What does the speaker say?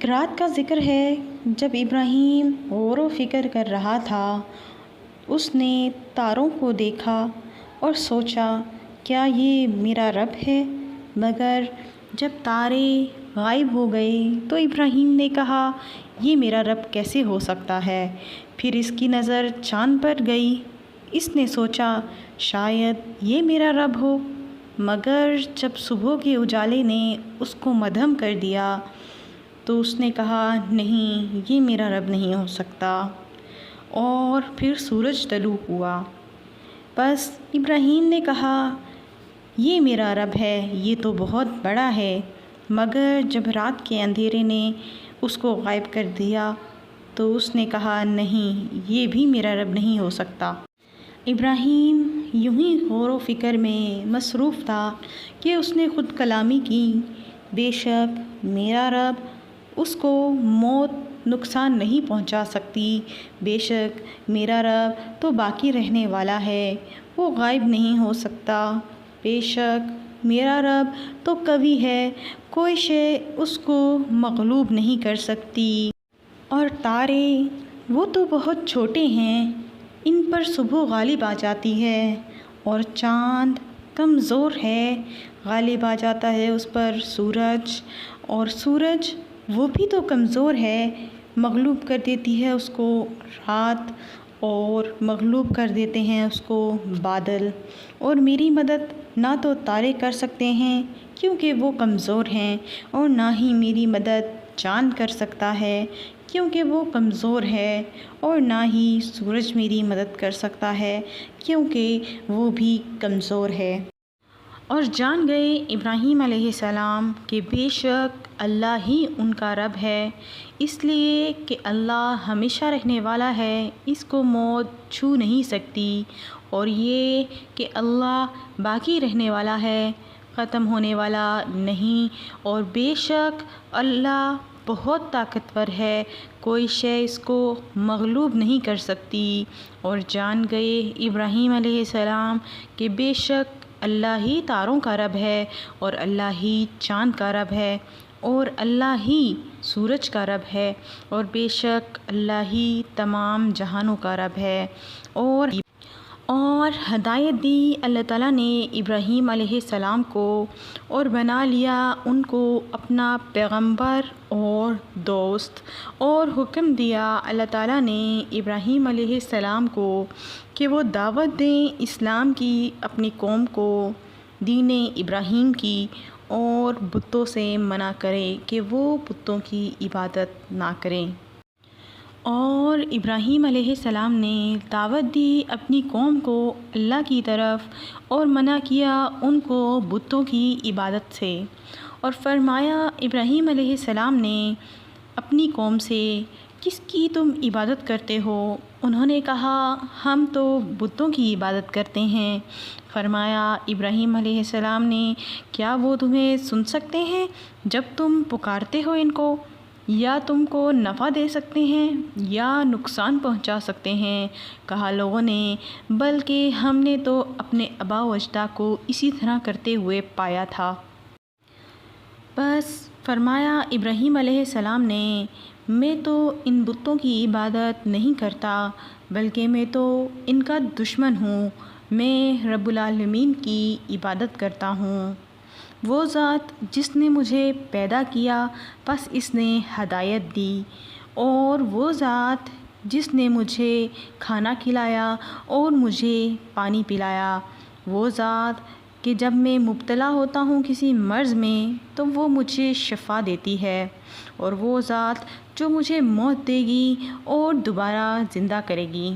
ایک رات کا ذکر ہے جب ابراہیم غور و فکر کر رہا تھا، اس نے تاروں کو دیکھا اور سوچا کیا یہ میرا رب ہے؟ مگر جب تارے غائب ہو گئے تو ابراہیم نے کہا یہ میرا رب کیسے ہو سکتا ہے؟ پھر اس کی نظر چاند پر گئی، اس نے سوچا شاید یہ میرا رب ہو، مگر جب صبح کے اجالے نے اس کو مدھم کر دیا تو اس نے کہا نہیں، یہ میرا رب نہیں ہو سکتا، اور پھر سورج طلوع ہوا۔ بس ابراہیم نے کہا یہ میرا رب ہے، یہ تو بہت بڑا ہے، مگر جب رات کے اندھیرے نے اس کو غائب کر دیا تو اس نے کہا نہیں، یہ بھی میرا رب نہیں ہو سکتا۔ ابراہیم یوں ہی غور و فکر میں مصروف تھا کہ اس نے خود کلامی کی، بے شک میرا رب، اس کو موت نقصان نہیں پہنچا سکتی، بے شک میرا رب تو باقی رہنے والا ہے، وہ غائب نہیں ہو سکتا، بے شک میرا رب تو قوی ہے، کوئی شے اس کو مغلوب نہیں کر سکتی۔ اور تارے وہ تو بہت چھوٹے ہیں، ان پر صبح غالب آ جاتی ہے، اور چاند کمزور ہے، غالب آ جاتا ہے اس پر سورج، اور سورج وہ بھی تو کمزور ہے، مغلوب کر دیتی ہے اس کو رات، اور مغلوب کر دیتے ہیں اس کو بادل۔ اور میری مدد نہ تو تارے کر سکتے ہیں کیونکہ وہ کمزور ہیں، اور نہ ہی میری مدد چاند کر سکتا ہے کیونکہ وہ کمزور ہے، اور نہ ہی سورج میری مدد کر سکتا ہے کیونکہ وہ بھی کمزور ہے۔ اور جان گئے ابراہیم علیہ السلام کہ بے شک اللہ ہی ان کا رب ہے، اس لیے کہ اللہ ہمیشہ رہنے والا ہے، اس کو موت چھو نہیں سکتی، اور یہ کہ اللہ باقی رہنے والا ہے، ختم ہونے والا نہیں، اور بے شک اللہ بہت طاقتور ہے، کوئی شے اس کو مغلوب نہیں کر سکتی۔ اور جان گئے ابراہیم علیہ السلام کہ بے شک اللہ ہی تاروں کا رب ہے، اور اللہ ہی چاند کا رب ہے، اور اللہ ہی سورج کا رب ہے، اور بے شک اللہ ہی تمام جہانوں کا رب ہے۔ اور ہدایت دی اللہ تعالیٰ نے ابراہیم علیہ السلام کو، اور بنا لیا ان کو اپنا پیغمبر اور دوست، اور حکم دیا اللہ تعالیٰ نے ابراہیم علیہ السلام کو کہ وہ دعوت دیں اسلام کی اپنی قوم کو، دین ابراہیم کی، اور بتوں سے منع کریں کہ وہ بتوں کی عبادت نہ کریں۔ اور ابراہیم علیہ السلام نے دعوت دی اپنی قوم کو اللہ کی طرف، اور منع کیا ان کو بتوں کی عبادت سے، اور فرمایا ابراہیم علیہ السلام نے اپنی قوم سے کس کی تم عبادت کرتے ہو؟ انہوں نے کہا ہم تو بتوں کی عبادت کرتے ہیں۔ فرمایا ابراہیم علیہ السلام نے کیا وہ تمہیں سن سکتے ہیں جب تم پکارتے ہو ان کو؟ یا تم کو نفع دے سکتے ہیں یا نقصان پہنچا سکتے ہیں؟ کہا لوگوں نے بلکہ ہم نے تو اپنے آباء و اجداد کو اسی طرح کرتے ہوئے پایا تھا۔ بس فرمایا ابراہیم علیہ السلام نے میں تو ان بتوں کی عبادت نہیں کرتا، بلکہ میں تو ان کا دشمن ہوں، میں رب العالمین کی عبادت کرتا ہوں، وہ ذات جس نے مجھے پیدا کیا بس اس نے ہدایت دی، اور وہ ذات جس نے مجھے کھانا کھلایا اور مجھے پانی پلایا، وہ ذات کہ جب میں مبتلا ہوتا ہوں کسی مرض میں تو وہ مجھے شفا دیتی ہے، اور وہ ذات جو مجھے موت دے گی اور دوبارہ زندہ کرے گی۔